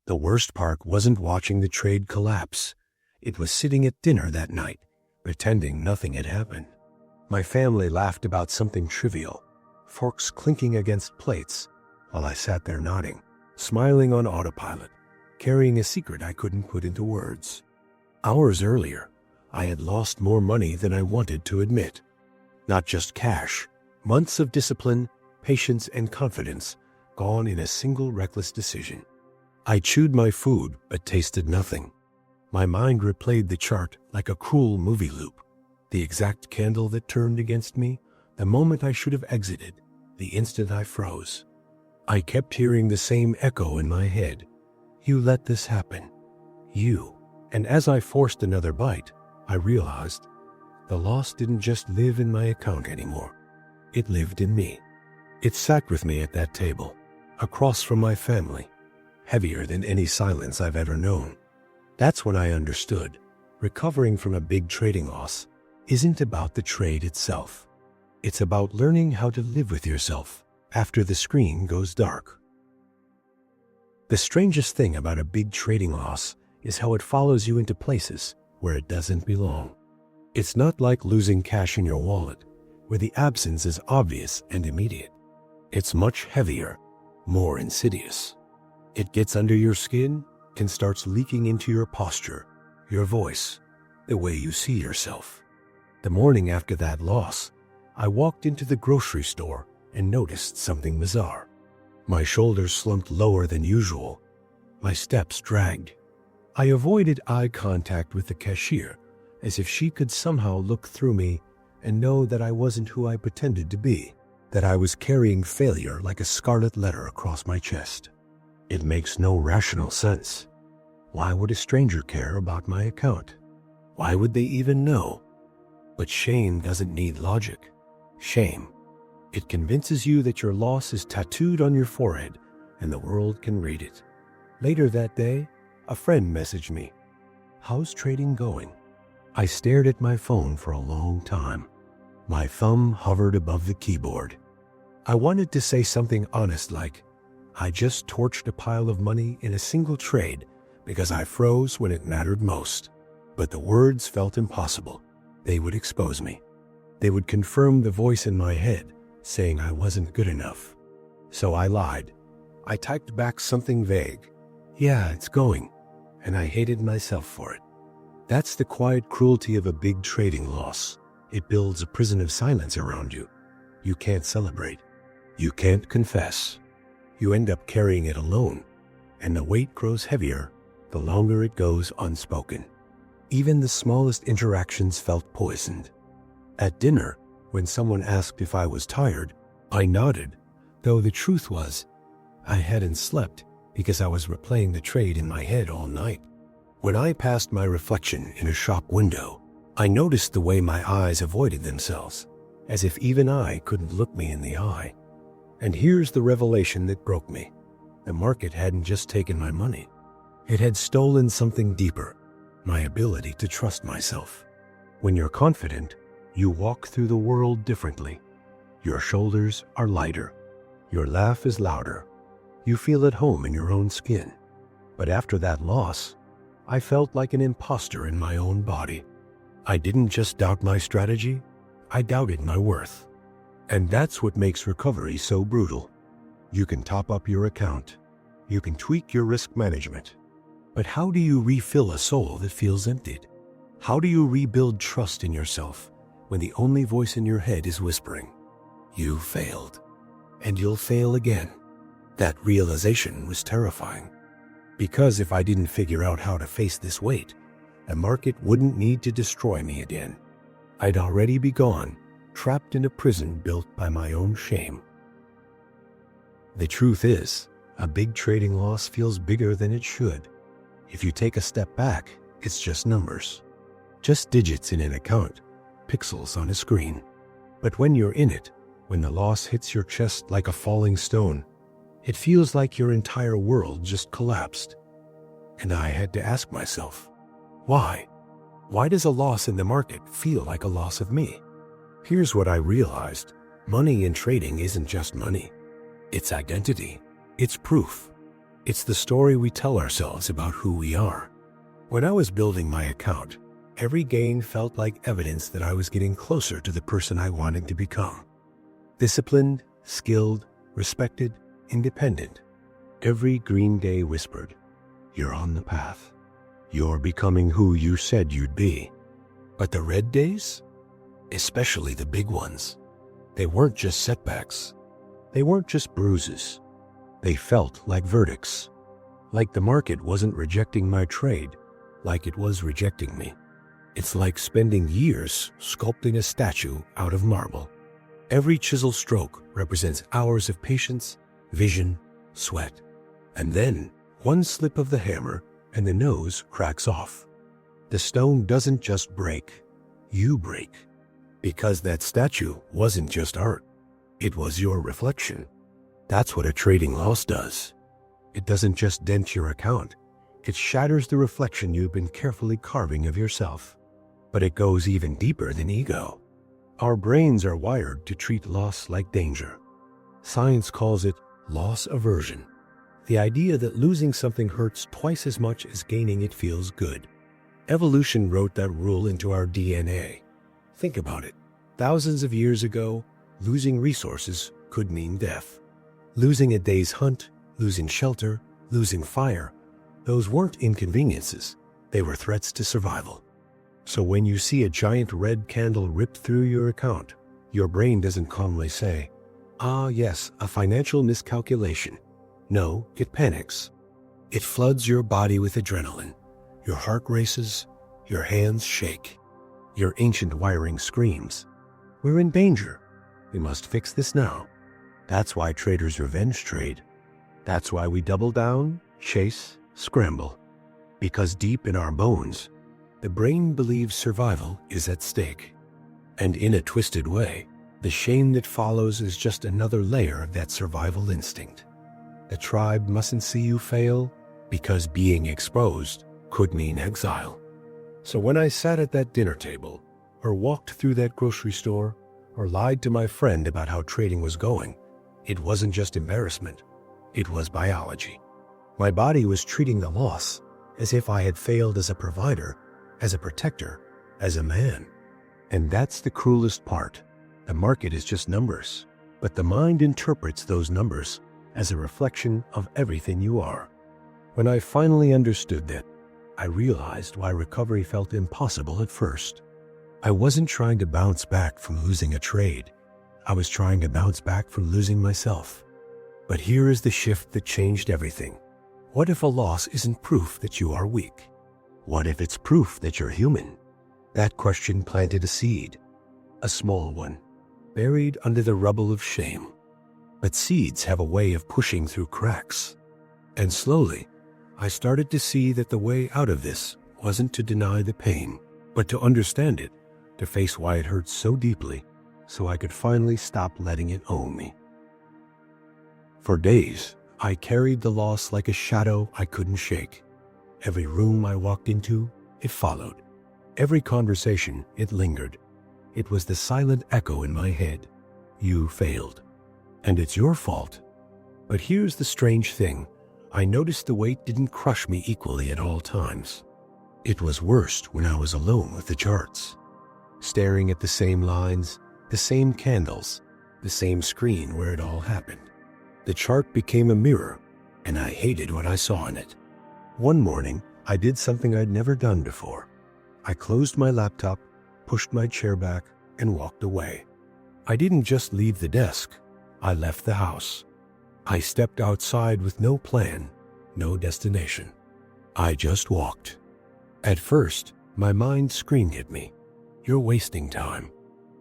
The worst part wasn't watching the trade collapse. It was sitting at dinner that night, pretending nothing had happened. My family laughed about something trivial, forks clinking against plates, while I sat there nodding, smiling on autopilot, carrying a secret I couldn't put into words. Hours earlier, I had lost more money than I wanted to admit. Not just cash, months of discipline, patience, and confidence gone in a single reckless decision. I chewed my food but tasted nothing. My mind replayed the chart like a cruel movie loop. The exact candle that turned against me, the moment I should have exited, the instant I froze. I kept hearing the same echo in my head. You let this happen. You. And as I forced another bite, I realized the loss didn't just live in my account anymore. It lived in me. It sat with me at that table, across from my family, heavier than any silence I've ever known. That's when I understood. Recovering from a big trading loss isn't about the trade itself. It's about learning how to live with yourself after the screen goes dark. The strangest thing about a big trading loss is how it follows you into places where it doesn't belong. It's not like losing cash in your wallet, where the absence is obvious and immediate. It's much heavier, more insidious. It gets under your skin and starts leaking into your posture, your voice, the way you see yourself. The morning after that loss, I walked into the grocery store and noticed something bizarre. My shoulders slumped lower than usual. My steps dragged. I avoided eye contact with the cashier, as if she could somehow look through me and know that I wasn't who I pretended to be, that I was carrying failure like a scarlet letter across my chest. It makes no rational sense. Why would a stranger care about my account? Why would they even know? But shame doesn't need logic. Shame. It convinces you that your loss is tattooed on your forehead and the world can read it. Later that day, a friend messaged me. "How's trading going?" I stared at my phone for a long time. My thumb hovered above the keyboard. I wanted to say something honest like, I just torched a pile of money in a single trade because I froze when it mattered most. But the words felt impossible. They would expose me. They would confirm the voice in my head saying I wasn't good enough. So I lied. I typed back something vague. Yeah, it's going. And I hated myself for it. That's the quiet cruelty of a big trading loss. It builds a prison of silence around you. You can't celebrate. You can't confess. You end up carrying it alone, and the weight grows heavier the longer it goes unspoken. Even the smallest interactions felt poisoned. At dinner, when someone asked if I was tired, I nodded, though the truth was, I hadn't slept because I was replaying the trade in my head all night. When I passed my reflection in a shop window, I noticed the way my eyes avoided themselves, as if even I couldn't look me in the eye. And here's the revelation that broke me. The market hadn't just taken my money. It had stolen something deeper, my ability to trust myself. When you're confident, you walk through the world differently. Your shoulders are lighter. Your laugh is louder. You feel at home in your own skin. But after that loss, I felt like an imposter in my own body. I didn't just doubt my strategy, I doubted my worth. And that's what makes recovery so brutal. You can top up your account. You can tweak your risk management. But how do you refill a soul that feels emptied? How do you rebuild trust in yourself when the only voice in your head is whispering, "You failed, and you'll fail again"? That realization was terrifying. Because if I didn't figure out how to face this weight, the market wouldn't need to destroy me again. I'd already be gone, trapped in a prison built by my own shame. The truth is, a big trading loss feels bigger than it should. If you take a step back, it's just numbers. Just digits in an account, pixels on a screen. But when you're in it, when the loss hits your chest like a falling stone, it feels like your entire world just collapsed. And I had to ask myself, why? Why does a loss in the market feel like a loss of me? Here's what I realized. Money in trading isn't just money. It's identity. It's proof. It's the story we tell ourselves about who we are. When I was building my account, every gain felt like evidence that I was getting closer to the person I wanted to become. Disciplined, skilled, respected, independent. Every green day whispered, "You're on the path. You're becoming who you said you'd be." But the red days, especially the big ones, they weren't just setbacks. They weren't just bruises. They felt like verdicts. Like the market wasn't rejecting my trade, like it was rejecting me. It's like spending years sculpting a statue out of marble. Every chisel stroke represents hours of patience, vision, sweat. And then one slip of the hammer and the nose cracks off. The stone doesn't just break, you break. Because that statue wasn't just art, it was your reflection. That's what a trading loss does. It doesn't just dent your account, it shatters the reflection you've been carefully carving of yourself. But it goes even deeper than ego. Our brains are wired to treat loss like danger. Science calls it loss aversion. The idea that losing something hurts twice as much as gaining it feels good. Evolution wrote that rule into our DNA. Think about it. Thousands of years ago, losing resources could mean death. Losing a day's hunt, losing shelter, losing fire, those weren't inconveniences. They were threats to survival. So when you see a giant red candle rip through your account, your brain doesn't calmly say, "Ah, yes, a financial miscalculation." No, it panics. It floods your body with adrenaline. Your heart races, your hands shake. Your ancient wiring screams, "We're in danger. We must fix this now." That's why traders revenge trade. That's why we double down, chase, scramble. Because deep in our bones, the brain believes survival is at stake. And in a twisted way, the shame that follows is just another layer of that survival instinct. The tribe mustn't see you fail because being exposed could mean exile. So when I sat at that dinner table, or walked through that grocery store, or lied to my friend about how trading was going, it wasn't just embarrassment, it was biology. My body was treating the loss as if I had failed as a provider, as a protector, as a man. And that's the cruelest part. The market is just numbers, but the mind interprets those numbers as a reflection of everything you are. When I finally understood that, I realized why recovery felt impossible at first. I wasn't trying to bounce back from losing a trade. I was trying to bounce back from losing myself. But here is the shift that changed everything. What if a loss isn't proof that you are weak? What if it's proof that you're human? That question planted a seed, a small one, buried under the rubble of shame. But seeds have a way of pushing through cracks. And slowly, I started to see that the way out of this wasn't to deny the pain, but to understand it, to face why it hurts so deeply, so I could finally stop letting it own me. For days, I carried the loss like a shadow I couldn't shake. Every room I walked into, it followed. Every conversation, it lingered. It was the silent echo in my head. You failed. And it's your fault. But here's the strange thing. I noticed the weight didn't crush me equally at all times. It was worst when I was alone with the charts, staring at the same lines, the same candles, the same screen where it all happened. The chart became a mirror, and I hated what I saw in it. One morning, I did something I'd never done before. I closed my laptop, pushed my chair back, and walked away. I didn't just leave the desk. I left the house. I stepped outside with no plan, no destination. I just walked. At first, my mind screamed at me, "You're wasting time.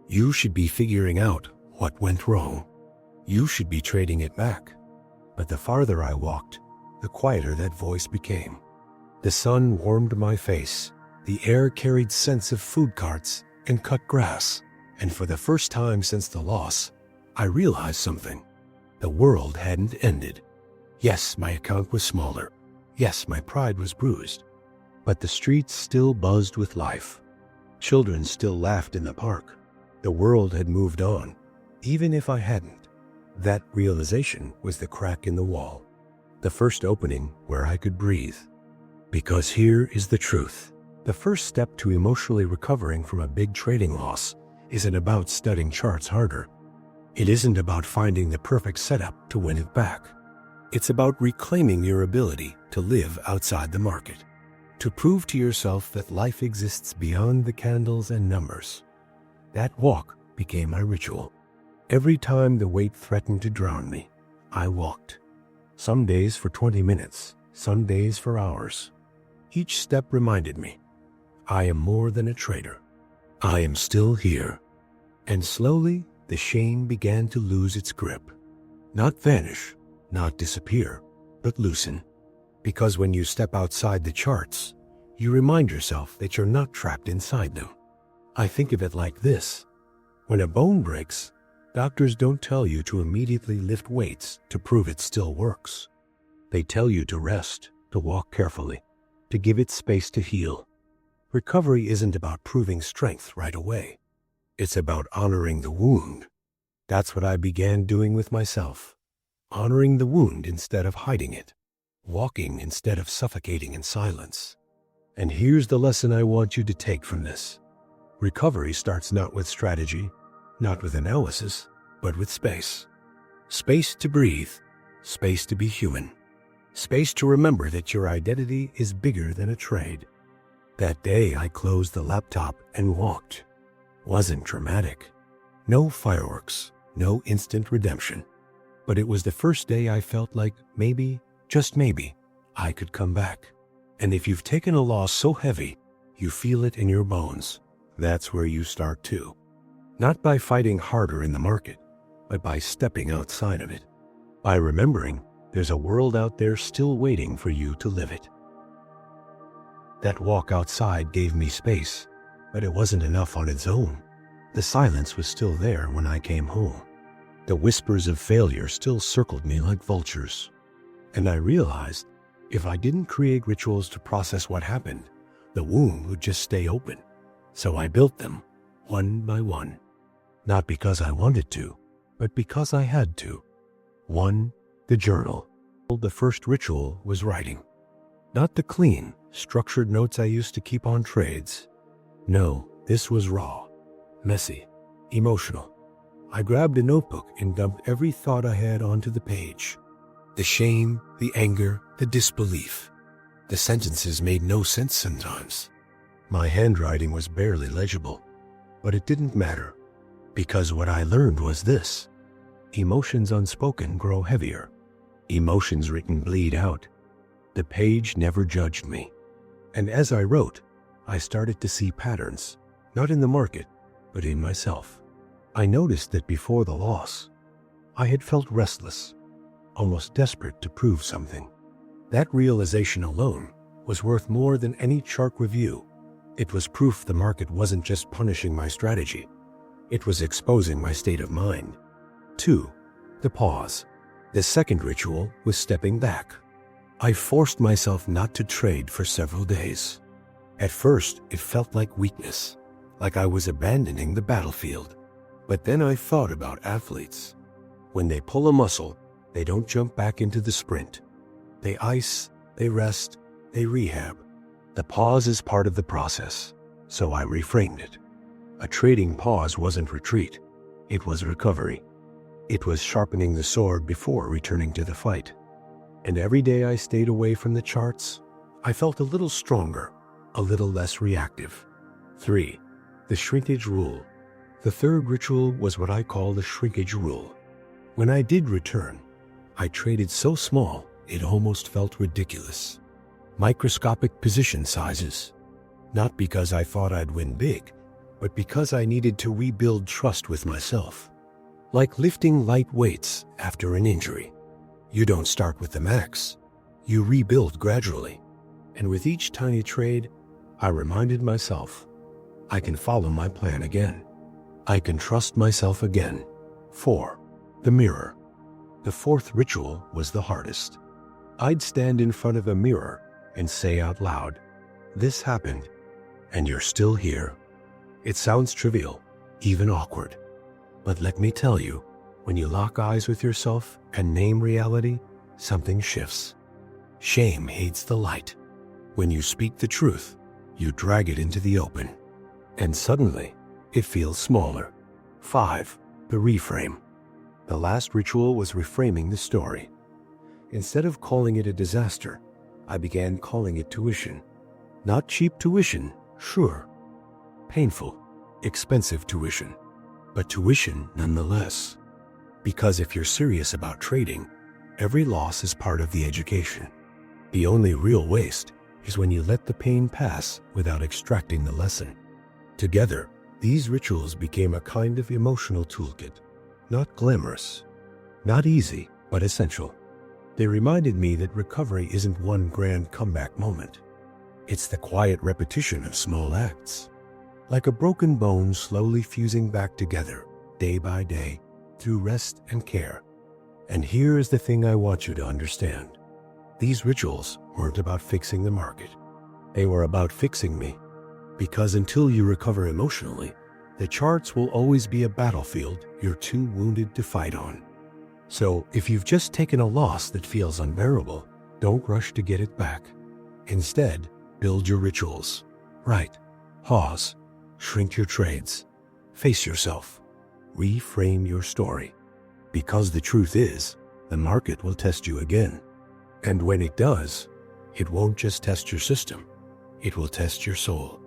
You should be figuring out what went wrong. You should be trading it back." But the farther I walked, the quieter that voice became. The sun warmed my face. The air carried scents of food carts and cut grass. And for the first time since the loss, I realized something. The world hadn't ended. Yes, my account was smaller. Yes, my pride was bruised. But the streets still buzzed with life. Children still laughed in the park. The world had moved on, even if I hadn't. That realization was the crack in the wall. The first opening where I could breathe. Because here is the truth. The first step to emotionally recovering from a big trading loss isn't about studying charts harder. It isn't about finding the perfect setup to win it back. It's about reclaiming your ability to live outside the market, to prove to yourself that life exists beyond the candles and numbers. That walk became my ritual. Every time the weight threatened to drown me, I walked. Some days for 20 minutes, some days for hours. Each step reminded me, I am more than a trader. I am still here. And slowly, the shame began to lose its grip. Not vanish, not disappear, but loosen. Because when you step outside the charts, you remind yourself that you're not trapped inside them. I think of it like this. When a bone breaks, doctors don't tell you to immediately lift weights to prove it still works. They tell you to rest, to walk carefully, to give it space to heal. Recovery isn't about proving strength right away. It's about honoring the wound. That's what I began doing with myself. Honoring the wound instead of hiding it. Walking instead of suffocating in silence. And here's the lesson I want you to take from this. Recovery starts not with strategy, not with analysis, but with space. Space to breathe, space to be human. Space to remember that your identity is bigger than a trade. That day I closed the laptop and walked. Wasn't dramatic. No fireworks, no instant redemption. But it was the first day I felt like maybe, just maybe, I could come back. And if you've taken a loss so heavy, you feel it in your bones, that's where you start too. Not by fighting harder in the market, but by stepping outside of it. By remembering there's a world out there still waiting for you to live it. That walk outside gave me space, but it wasn't enough on its own. The silence was still there when I came home. The whispers of failure still circled me like vultures. And I realized if I didn't create rituals to process what happened, the wound would just stay open. So I built them, one by one. Not because I wanted to, but because I had to. 1. The journal. The first ritual was writing. Not the clean, structured notes I used to keep on trades. No, this was raw, messy, emotional. I grabbed a notebook and dumped every thought I had onto the page. The shame, the anger, the disbelief. The sentences made no sense sometimes. My handwriting was barely legible, but it didn't matter, because what I learned was this. Emotions unspoken grow heavier. Emotions written bleed out. The page never judged me. And as I wrote, I started to see patterns, not in the market, but in myself. I noticed that before the loss, I had felt restless, almost desperate to prove something. That realization alone was worth more than any chart review. It was proof the market wasn't just punishing my strategy. It was exposing my state of mind. 2. The pause. The second ritual was stepping back. I forced myself not to trade for several days. At first, it felt like weakness, like I was abandoning the battlefield. But then I thought about athletes. When they pull a muscle, they don't jump back into the sprint. They ice, they rest, they rehab. The pause is part of the process, so I reframed it. A trading pause wasn't retreat. It was recovery. It was sharpening the sword before returning to the fight. And every day I stayed away from the charts, I felt a little stronger, a little less reactive. 3. The shrinkage rule. The third ritual was what I call the shrinkage rule. When I did return, I traded so small it almost felt ridiculous. Microscopic position sizes. Not because I thought I'd win big, but because I needed to rebuild trust with myself. Like lifting light weights after an injury. You don't start with the max. You rebuild gradually. And with each tiny trade, I reminded myself, I can follow my plan again. I can trust myself again. 4. The mirror. The fourth ritual was the hardest. I'd stand in front of a mirror and say out loud, "This happened, and you're still here." It sounds trivial, even awkward. But let me tell you, when you lock eyes with yourself and name reality, something shifts. Shame hates the light. When you speak the truth, you drag it into the open. And suddenly, it feels smaller. 5. The reframe. The last ritual was reframing the story. Instead of calling it a disaster, I began calling it tuition. Not cheap tuition, sure. Painful, expensive tuition. But tuition nonetheless. Because if you're serious about trading, every loss is part of the education. The only real waste is when you let the pain pass without extracting the lesson. Together, these rituals became a kind of emotional toolkit. Not glamorous, not easy, but essential. They reminded me that recovery isn't one grand comeback moment. It's the quiet repetition of small acts. Like a broken bone slowly fusing back together, day by day, through rest and care. And here is the thing I want you to understand. These rituals weren't about fixing the market. They were about fixing me. Because until you recover emotionally, the charts will always be a battlefield you're too wounded to fight on. So if you've just taken a loss that feels unbearable, don't rush to get it back. Instead, build your rituals. Write, pause, shrink your trades, face yourself, reframe your story. Because the truth is, the market will test you again. And when it does, it won't just test your system, it will test your soul.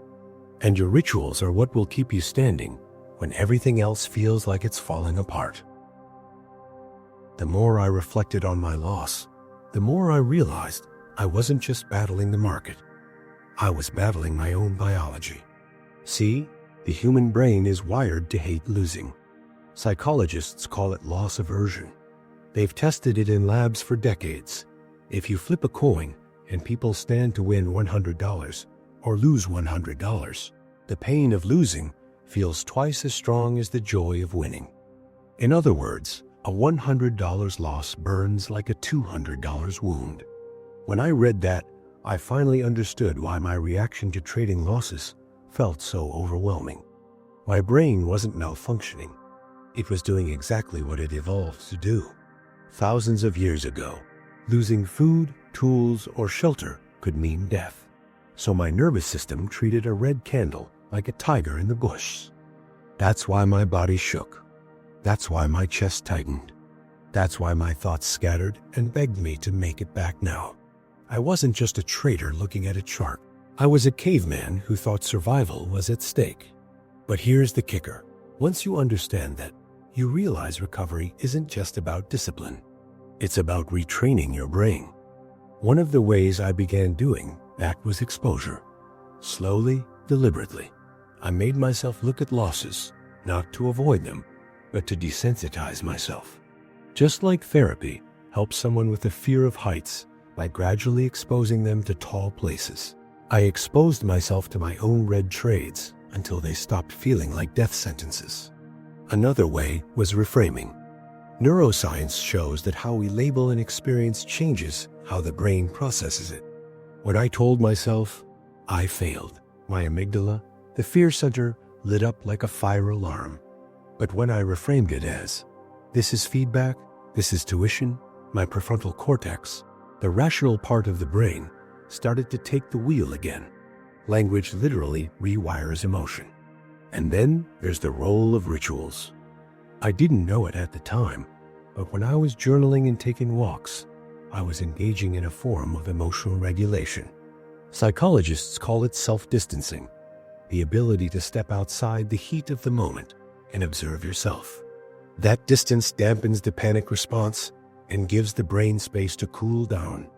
And your rituals are what will keep you standing when everything else feels like it's falling apart. The more I reflected on my loss, the more I realized I wasn't just battling the market. I was battling my own biology. See, the human brain is wired to hate losing. Psychologists call it loss aversion. They've tested it in labs for decades. If you flip a coin and people stand to win $100 or lose $100, the pain of losing feels twice as strong as the joy of winning. In other words, a $100 loss burns like a $200 wound. When I read that, I finally understood why my reaction to trading losses felt so overwhelming. My brain wasn't malfunctioning. It was doing exactly what it evolved to do. Thousands of years ago, losing food, tools, or shelter could mean death. So my nervous system treated a red candle like a tiger in the bush. That's why my body shook. That's why my chest tightened. That's why my thoughts scattered and begged me to make it back now. I wasn't just a trader looking at a chart. I was a caveman who thought survival was at stake. But here's the kicker. Once you understand that, you realize recovery isn't just about discipline. It's about retraining your brain. One of the ways I began doing that was exposure. Slowly, deliberately, I made myself look at losses, not to avoid them, but to desensitize myself. Just like therapy helps someone with a fear of heights by gradually exposing them to tall places, I exposed myself to my own red trades until they stopped feeling like death sentences. Another way was reframing. Neuroscience shows that how we label an experience changes how the brain processes it. When I told myself, I failed, my amygdala, the fear center, lit up like a fire alarm. But when I reframed it as, this is feedback, this is tuition, my prefrontal cortex, the rational part of the brain, started to take the wheel again. Language literally rewires emotion. And then there's the role of rituals. I didn't know it at the time, but when I was journaling and taking walks, I was engaging in a form of emotional regulation. Psychologists call it self-distancing, the ability to step outside the heat of the moment and observe yourself. That distance dampens the panic response and gives the brain space to cool down.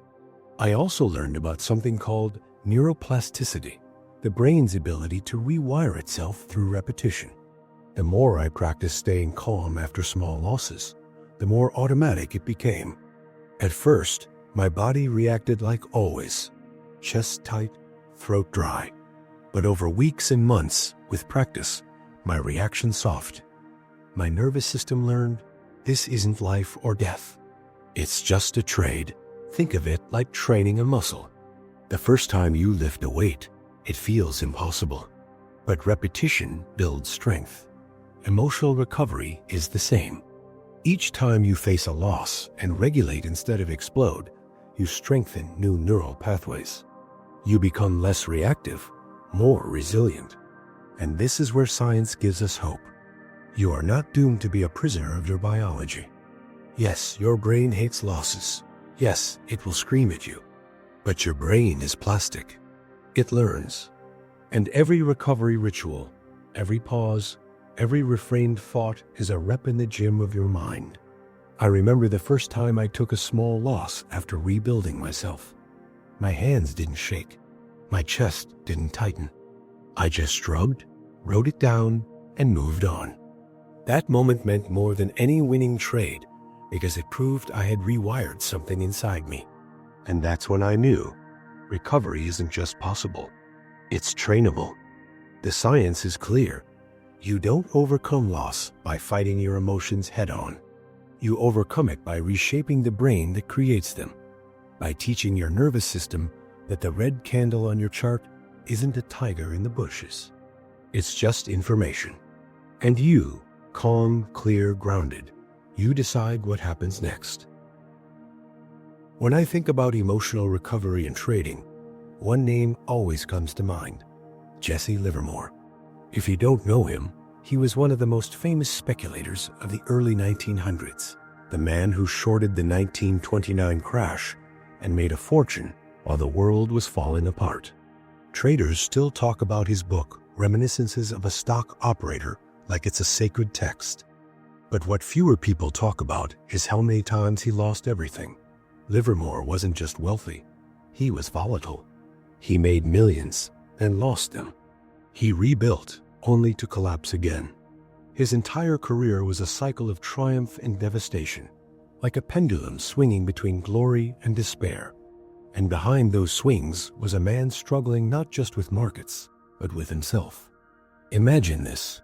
I also learned about something called neuroplasticity, the brain's ability to rewire itself through repetition. The more I practiced staying calm after small losses, the more automatic it became. At first, my body reacted like always, chest tight, throat dry. But over weeks and months, with practice, my reaction softened. My nervous system learned, this isn't life or death. It's just a trade. Think of it like training a muscle. The first time you lift a weight, it feels impossible. But repetition builds strength. Emotional recovery is the same. Each time you face a loss and regulate instead of explode, you strengthen new neural pathways. You become less reactive, more resilient. And this is where science gives us hope. You are not doomed to be a prisoner of your biology. Yes, your brain hates losses. Yes, it will scream at you. But your brain is plastic. It learns. And every recovery ritual, every pause, every refrained thought is a rep in the gym of your mind. I remember the first time I took a small loss after rebuilding myself. My hands didn't shake. My chest didn't tighten. I just shrugged, wrote it down, and moved on. That moment meant more than any winning trade because it proved I had rewired something inside me. And that's when I knew recovery isn't just possible. It's trainable. The science is clear. You don't overcome loss by fighting your emotions head-on. You overcome it by reshaping the brain that creates them, by teaching your nervous system that the red candle on your chart isn't a tiger in the bushes. It's just information. And you, calm, clear, grounded, you decide what happens next. When I think about emotional recovery and trading, one name always comes to mind: Jesse Livermore. If you don't know him, he was one of the most famous speculators of the early 1900s, the man who shorted the 1929 crash and made a fortune while the world was falling apart. Traders still talk about his book, Reminiscences of a Stock Operator, like it's a sacred text. But what fewer people talk about is how many times he lost everything. Livermore wasn't just wealthy, he was volatile. He made millions and lost them. He rebuilt only to collapse again. His entire career was a cycle of triumph and devastation, like a pendulum swinging between glory and despair. And behind those swings was a man struggling not just with markets, but with himself. Imagine this.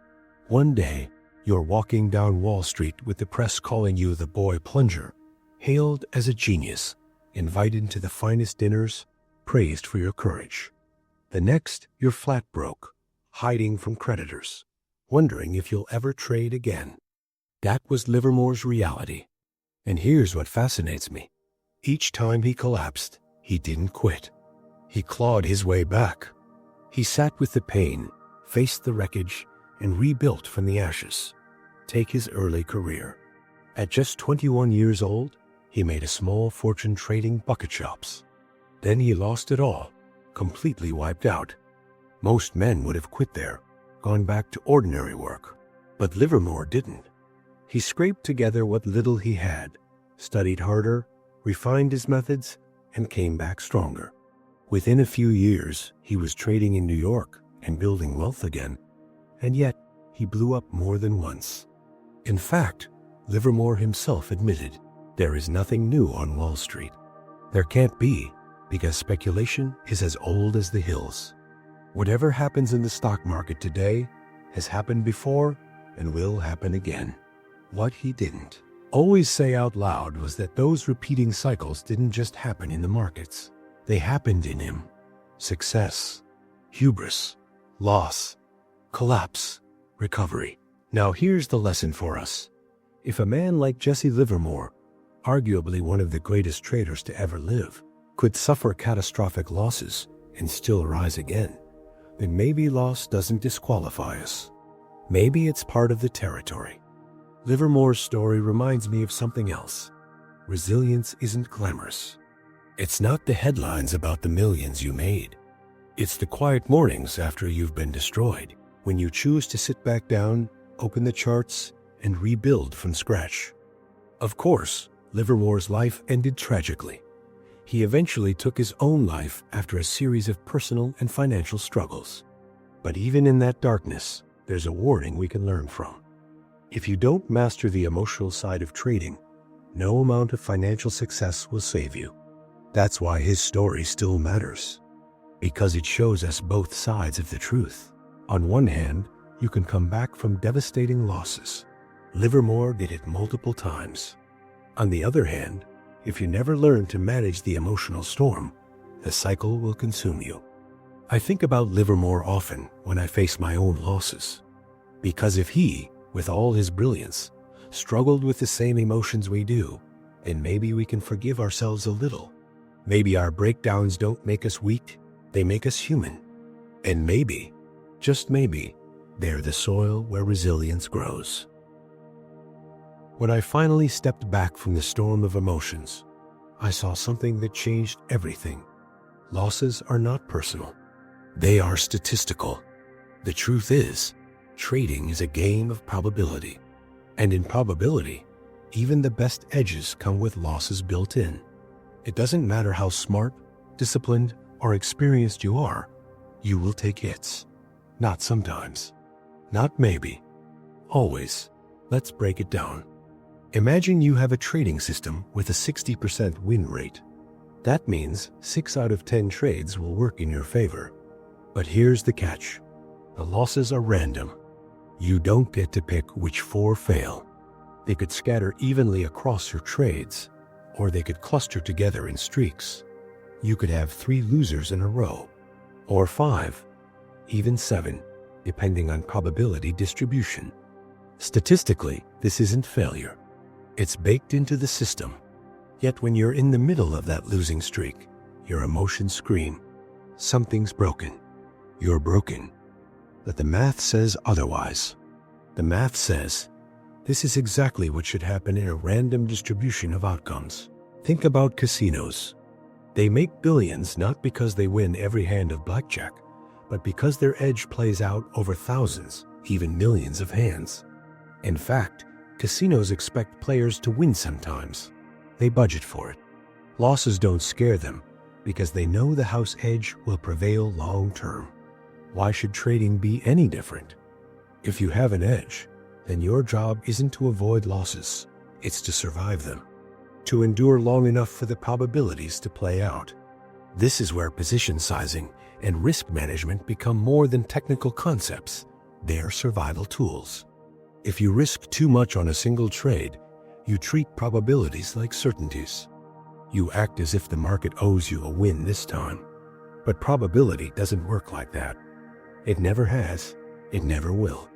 One day, you're walking down Wall Street with the press calling you the boy plunger, hailed as a genius, invited to the finest dinners, praised for your courage. The next, you're flat broke, hiding from creditors, wondering if you'll ever trade again. That was Livermore's reality. And here's what fascinates me. Each time he collapsed, he didn't quit. He clawed his way back. He sat with the pain, faced the wreckage, and rebuilt from the ashes. Take his early career. At just 21 years old, he made a small fortune trading bucket shops. Then he lost it all, completely wiped out. Most men would have quit there, gone back to ordinary work. But Livermore didn't. He scraped together what little he had, studied harder, refined his methods, and came back stronger. Within a few years, he was trading in New York and building wealth again. And yet, he blew up more than once. In fact, Livermore himself admitted, there is nothing new on Wall Street. There can't be, because speculation is as old as the hills. Whatever happens in the stock market today has happened before and will happen again. What he didn't always say out loud was that those repeating cycles didn't just happen in the markets. They happened in him. Success, hubris, loss, collapse, recovery. Now here's the lesson for us. If a man like Jesse Livermore, arguably one of the greatest traders to ever live, could suffer catastrophic losses and still rise again, then maybe loss doesn't disqualify us. Maybe it's part of the territory. Livermore's story reminds me of something else. Resilience isn't glamorous. It's not the headlines about the millions you made. It's the quiet mornings after you've been destroyed, when you choose to sit back down, open the charts, and rebuild from scratch. Of course, Livermore's life ended tragically. He eventually took his own life after a series of personal and financial struggles. But even in that darkness, there's a warning we can learn from. If you don't master the emotional side of trading, no amount of financial success will save you. That's why his story still matters, because it shows us both sides of the truth. On one hand, you can come back from devastating losses. Livermore did it multiple times. On the other hand, if you never learn to manage the emotional storm, the cycle will consume you. I think about Livermore often when I face my own losses, because if he, with all his brilliance, struggled with the same emotions we do, and maybe we can forgive ourselves a little. Maybe our breakdowns don't make us weak, they make us human. And maybe, just maybe, they're the soil where resilience grows. When I finally stepped back from the storm of emotions, I saw something that changed everything. Losses are not personal. They are statistical. The truth is, trading is a game of probability. And in probability, even the best edges come with losses built in. It doesn't matter how smart, disciplined, or experienced you are, you will take hits. Not sometimes. Not maybe. Always. Let's break it down. Imagine you have a trading system with a 60% win rate. That means 6 out of 10 trades will work in your favor. But here's the catch. The losses are random. You don't get to pick which 4 fail. They could scatter evenly across your trades, or they could cluster together in streaks. You could have 3 losers in a row, or 5, even 7, depending on probability distribution. Statistically, this isn't failure. It's baked into the system. Yet when you're in the middle of that losing streak, your emotions scream, something's broken. You're broken. But the math says otherwise. The math says, this is exactly what should happen in a random distribution of outcomes. Think about casinos. They make billions not because they win every hand of blackjack, but because their edge plays out over thousands, even millions of hands. In fact, casinos expect players to win sometimes. They budget for it. Losses don't scare them because they know the house edge will prevail long term. Why should trading be any different? If you have an edge, then your job isn't to avoid losses, it's to survive them, to endure long enough for the probabilities to play out. This is where position sizing and risk management become more than technical concepts. They're survival tools. If you risk too much on a single trade, you treat probabilities like certainties. You act as if the market owes you a win this time. But probability doesn't work like that. It never has. It never will.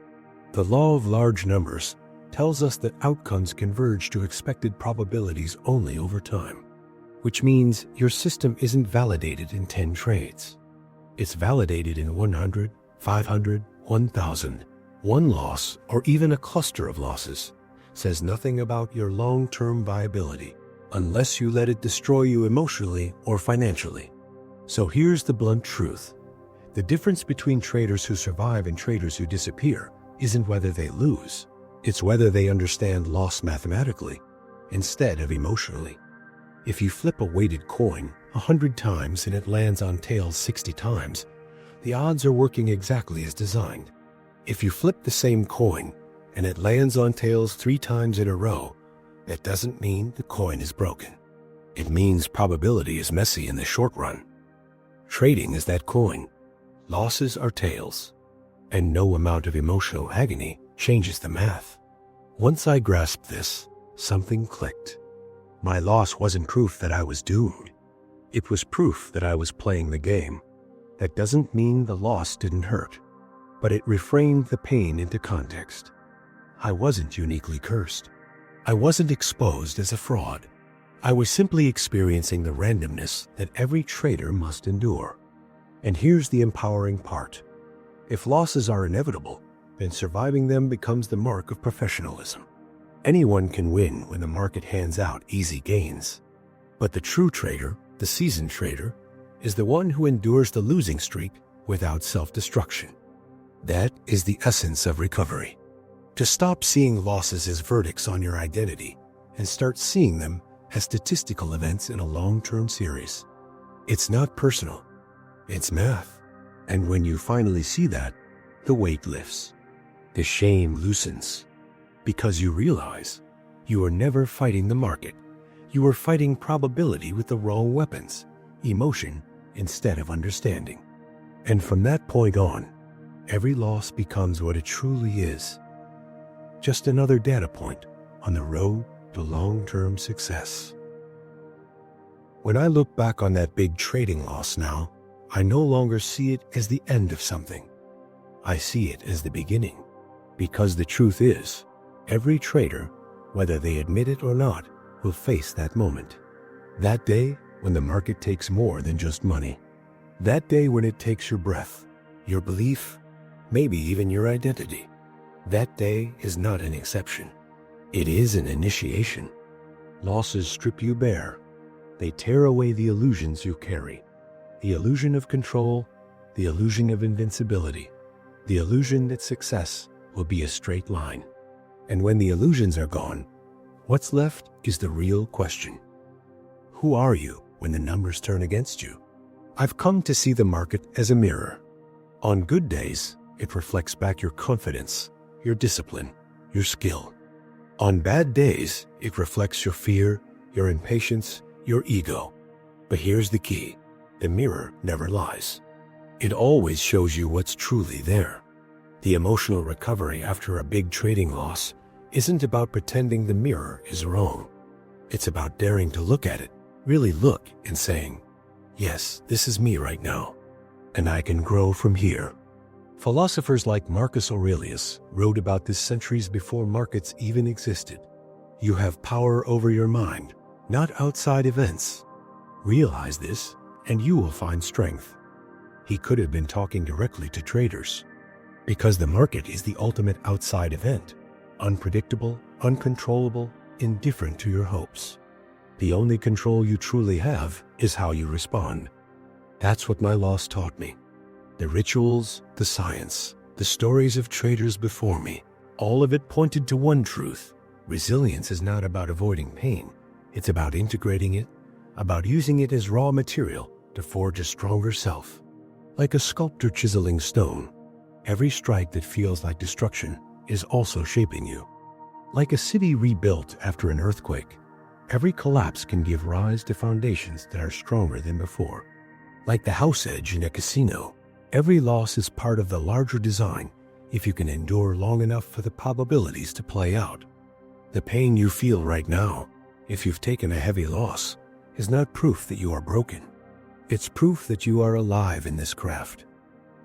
The law of large numbers tells us that outcomes converge to expected probabilities only over time, which means your system isn't validated in 10 trades. It's validated in 100, 500, 1,000. One loss, or even a cluster of losses, says nothing about your long-term viability unless you let it destroy you emotionally or financially. So here's the blunt truth. The difference between traders who survive and traders who disappear isn't whether they lose. It's whether they understand loss mathematically instead of emotionally. If you flip a weighted coin 100 times and it lands on tails 60 times, the odds are working exactly as designed. If you flip the same coin and it lands on tails 3 times in a row, that doesn't mean the coin is broken. It means probability is messy in the short run. Trading is that coin. Losses are tails. And no amount of emotional agony changes the math. Once I grasped this, something clicked. My loss wasn't proof that I was doomed. It was proof that I was playing the game. That doesn't mean the loss didn't hurt, but it reframed the pain into context. I wasn't uniquely cursed. I wasn't exposed as a fraud. I was simply experiencing the randomness that every trader must endure. And here's the empowering part. If losses are inevitable, then surviving them becomes the mark of professionalism. Anyone can win when the market hands out easy gains. But the true trader, the seasoned trader, is the one who endures the losing streak without self-destruction. That is the essence of recovery. To stop seeing losses as verdicts on your identity and start seeing them as statistical events in a long-term series. It's not personal, it's math. And when you finally see that, the weight lifts. The shame loosens. Because you realize you are never fighting the market. You are fighting probability with the wrong weapons, emotion instead of understanding. And from that point on, every loss becomes what it truly is. Just another data point on the road to long-term success. When I look back on that big trading loss now, I no longer see it as the end of something. I see it as the beginning. Because the truth is, every trader whether they admit it or not, will face that moment. That day when the market takes more than just money. That day when it takes your breath, your belief, maybe even your identity. That day is not an exception. It is an initiation. Losses strip you bare. They tear away the illusions you carry. The illusion of control, the illusion of invincibility, the illusion that success will be a straight line. And when the illusions are gone, what's left is the real question. Who are you when the numbers turn against you? I've come to see the market as a mirror. On good days, it reflects back your confidence, your discipline, your skill. On bad days, it reflects your fear, your impatience, your ego. But here's the key. The mirror never lies. It always shows you what's truly there. The emotional recovery after a big trading loss isn't about pretending the mirror is wrong. It's about daring to look at it, really look, and saying, yes, this is me right now, and I can grow from here. Philosophers like Marcus Aurelius wrote about this centuries before markets even existed. You have power over your mind, not outside events. Realize this, and you will find strength. He could have been talking directly to traders, because the market is the ultimate outside event, unpredictable, uncontrollable, indifferent to your hopes. The only control you truly have is how you respond. That's what my loss taught me. The rituals, the science, the stories of traders before me, all of it pointed to one truth. Resilience is not about avoiding pain. It's about integrating it, about using it as raw material to forge a stronger self. Like a sculptor chiseling stone, every strike that feels like destruction is also shaping you. Like a city rebuilt after an earthquake, every collapse can give rise to foundations that are stronger than before. Like the house edge in a casino, every loss is part of the larger design if you can endure long enough for the probabilities to play out. The pain you feel right now, if you've taken a heavy loss, is not proof that you are broken. It's proof that you are alive in this craft.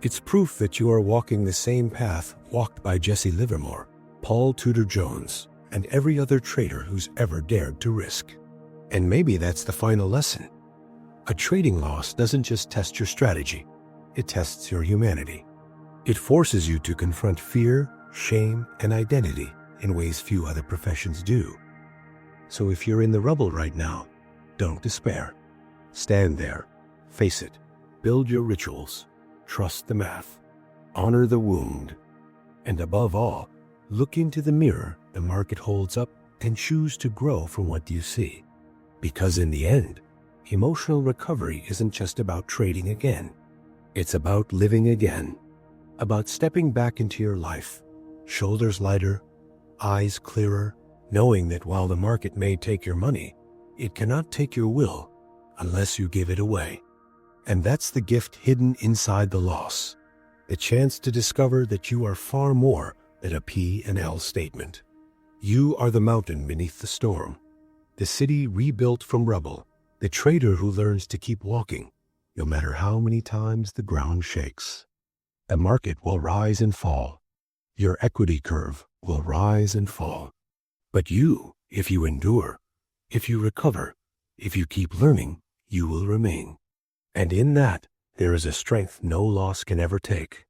It's proof that you are walking the same path walked by Jesse Livermore, Paul Tudor Jones, and every other trader who's ever dared to risk. And maybe that's the final lesson. A trading loss doesn't just test your strategy, it tests your humanity. It forces you to confront fear, shame, and identity in ways few other professions do. So if you're in the rubble right now, don't despair. Stand there, face it, build your rituals, trust the math, honor the wound, and above all, look into the mirror the market holds up and choose to grow from what you see. Because in the end, emotional recovery isn't just about trading again. It's about living again, about stepping back into your life, shoulders lighter, eyes clearer, knowing that while the market may take your money, it cannot take your will unless you give it away. And that's the gift hidden inside the loss, the chance to discover that you are far more than a P&L statement. You are the mountain beneath the storm, the city rebuilt from rubble, the trader who learns to keep walking, no matter how many times the ground shakes. The market will rise and fall. Your equity curve will rise and fall. But you, if you endure, if you recover, if you keep learning, you will remain. And in that, there is a strength no loss can ever take.